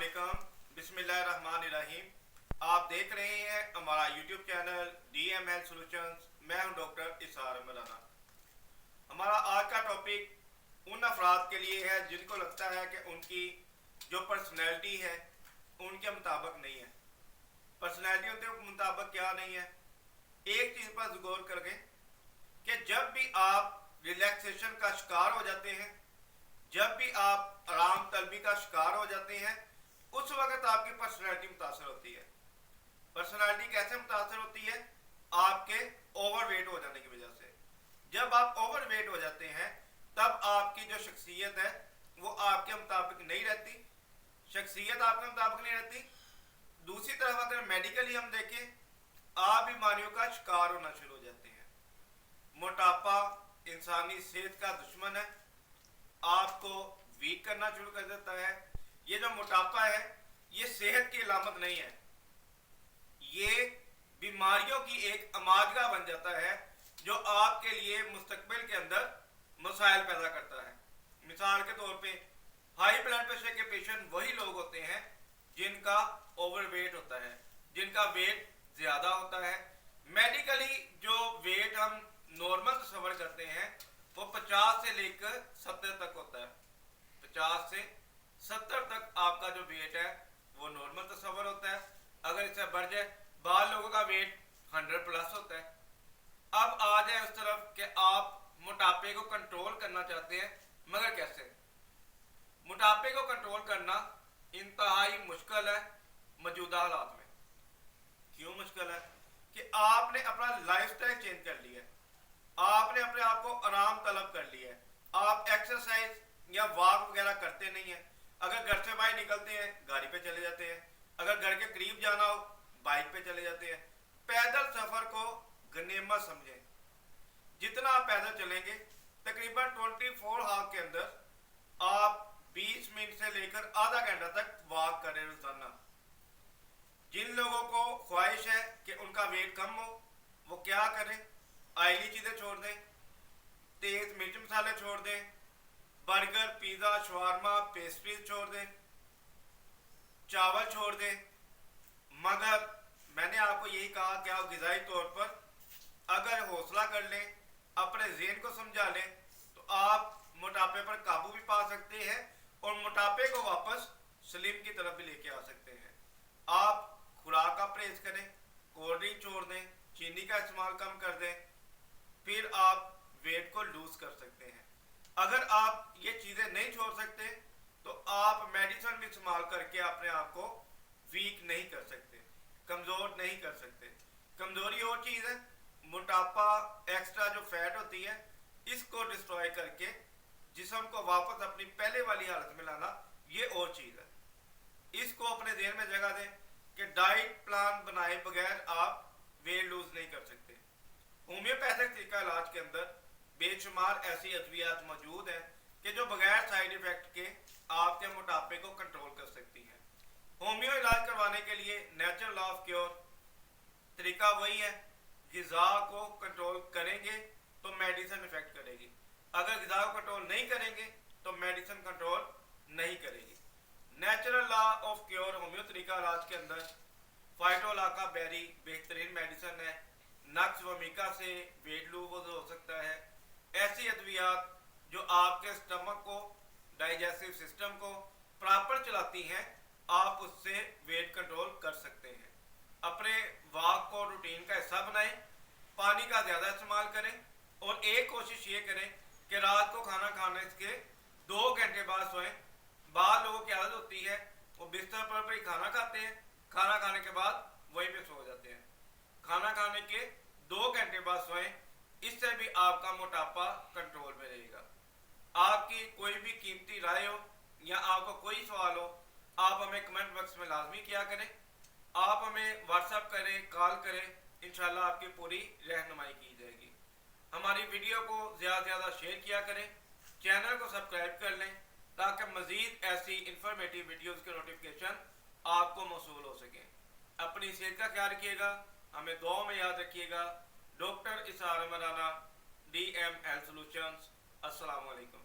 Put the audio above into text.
अस्सलामुअलैकुम, बिस्मिल्लाहिर्रहमानिर्रहीम। आप देख रहे हैं हमारा YouTube channel DM health solutions. मैं हूं डॉक्टर इसार मराना। हमारा आज का टॉपिक उन अफराद के लिए है जिनको लगता है कि उनकी जो पर्सनैलिटी है उनके मुताबिक नहीं है। पर्सनैलिटी उनके मुताबिक क्या नहीं है, एक चीज़ पर गौर करके कि जब भी आप रिलैक्सेशन का शिकार हो जाते हैं, जब भी आप आराम तलबी का शिकार हो जाते हैं, उस वक्त आपकी पर्सनैलिटी मुतासर होती है। पर्सनैलिटी कैसे मुतासर होती है? आपके ओवरवेट हो जाने की वजह से। जब आप ओवरवेट हो जाते हैं तब आपकी जो शख्सियत है वो आपके मुताबिक नहीं रहती, शख्सियत आपके मुताबिक नहीं रहती। दूसरी तरफ अगर मेडिकली हम देखें, आप बीमारियों का शिकार होना शुरू हो जाते हैं। मोटापा इंसानी सेहत का दुश्मन है, आपको वीक करना शुरू कर देता है। ये जो मोटापा है ये सेहत की अलामत नहीं है, ये बीमारियों की एक अमाजगा बन जाता है जो आपके लिए मुस्तकबिल के अंदर मसाइल पैदा करता है। मिसाल के तौर पे हाई ब्लड प्रेशर के पेशेंट वही लोग होते हैं जिनका ओवरवेट होता है, जिनका वेट ज्यादा होता है। मेडिकली जो वेट हम नॉर्मल तस्वर करते हैं वो 50 से लेकर 70 तक होता है। 50 से 70 तक आपका जो वेट है वो नॉर्मल तस्वर होता है। अगर इससे बढ़ जाए, बाल लोगों का वेट 100 प्लस होता है। अब आ जाए उस तरफ कि आप मोटापे को कंट्रोल करना चाहते हैं, मगर कैसे? मोटापे को कंट्रोल करना इंतहाई मुश्किल है मौजूदा हालात में। क्यों मुश्किल है? कि आपने अपना लाइफस्टाइल चेंज कर लिया है, आपने अपने आप को आराम तलब कर लिया है। आप एक्सरसाइज या वॉक वगैरह करते नहीं है। अगर घर से बाहर निकलते हैं गाड़ी पे चले जाते हैं, अगर घर के करीब जाना हो बाइक पे चले जाते हैं। पैदल सफर को गनीमत समझें। जितना आप पैदल चलेंगे तकरीबन 24 आवर के अंदर आप 20 मिनट से लेकर आधा घंटा तक वॉक करें रोजाना। जिन लोगों को ख्वाहिश है कि उनका वेट कम हो वो क्या करें? ऑयली चीजें छोड़ दें, तेज मिर्च मसाले छोड़ दें, बर्गर पिज्जा शवारमा पेस्ट्रीज छोड़ दें, चावल छोड़ दें। मगर मैंने आपको यही कहा कि आप ग़िज़ाई तौर पर अगर हौसला कर लें, अपने ज़हन को समझा लें, तो आप मोटापे पर काबू भी पा सकते हैं और मोटापे को वापस स्लिम की तरफ भी लेके आ सकते हैं। आप खुराक का परहेज करें, कोल्ड ड्रिंक छोड़ दें, चीनी का इस्तेमाल कम कर दें, फिर आप वेट को लूज कर सकते हैं। अगर आप ये चीज़ें नहीं छोड़ सकते तो आप मेडिसिन भी इस्तेमाल करके अपने आप को वीक नहीं कर सकते, कमज़ोर नहीं कर सकते। कमज़ोरी और चीज़ है, मोटापा एक्स्ट्रा जो फैट होती है इसको डिस्ट्रॉय करके जिस्म को वापस अपनी पहले वाली हालत में लाना, ये और चीज़ है। इसको अपने ज़हन में जगह दें कि डाइट प्लान बनाए बगैर आप वेट लूज नहीं कर सकते। होम्योपैथिक तरीका इलाज के अंदर बेशुमार ऐसी अद्वियात मौजूद हैं कि जो बगैर साइड इफेक्ट के आपके मोटापे को कंट्रोल कर सकती हैं। होम्यो इलाज करवाने के लिए नेचुरल लॉ ऑफ क्योर तरीका वही है, ग़िज़ा को कंट्रोल करेंगे तो मेडिसिन इफेक्ट करेगी, अगर ग़िज़ा को कंट्रोल नहीं करेंगे तो मेडिसिन कंट्रोल नहीं करेगी। Natural law of cure homeo तरीका इलाज के अंदर फाइटोलाका बेरी बेहतरीन मेडिसिन है। नक्स वमिका से वेट लूज हो सकता है। ऐसी अद्वियात जो आपके स्टमक को, डाइजेस्टिव सिस्टम को प्रॉपर चलाती हैं, आप उससे वेट कंट्रोल कर सकते हैं। अपने वॉक को रूटीन का हिस्सा बनाएं, पानी का ज़्यादा इस्तेमाल करें और एक कोशिश ये करें कि रात को खाना खाने के 2 घंटे बाद सोएं। बाद लोगों की आदत होती है वो बिस्तर पर ही खाना खाते हैं, खाना खाने के बाद वहीं पे सो जाते हैं। खाना खाने के 2 घंटे बाद सोएं, इससे भी आपका मोटापा कंट्रोल में रहेगा। आपकी कोई भी कीमती राय हो या आपको कोई सवाल हो, आप हमें कमेंट बॉक्स में लाजमी किया करें। आप हमें व्हाट्सएप करें, कॉल करें, इंशाल्लाह आपकी पूरी रहनुमाई की जाएगी। हमारी वीडियो को ज़्यादा से ज़्यादा शेयर किया करें, चैनल को सब्सक्राइब कर लें ताकि मज़ीद ऐसी इंफॉर्मेटिव वीडियोज़ के नोटिफिकेशन आपको मौसूल हो सकें। अपनी सेहत का ख्याल रखिएगा, हमें दुआ में याद रखिएगा। डॉक्टर इसार मराना, DM हेल्थ सॉल्यूशंस। अस्सलाम वालेकुम।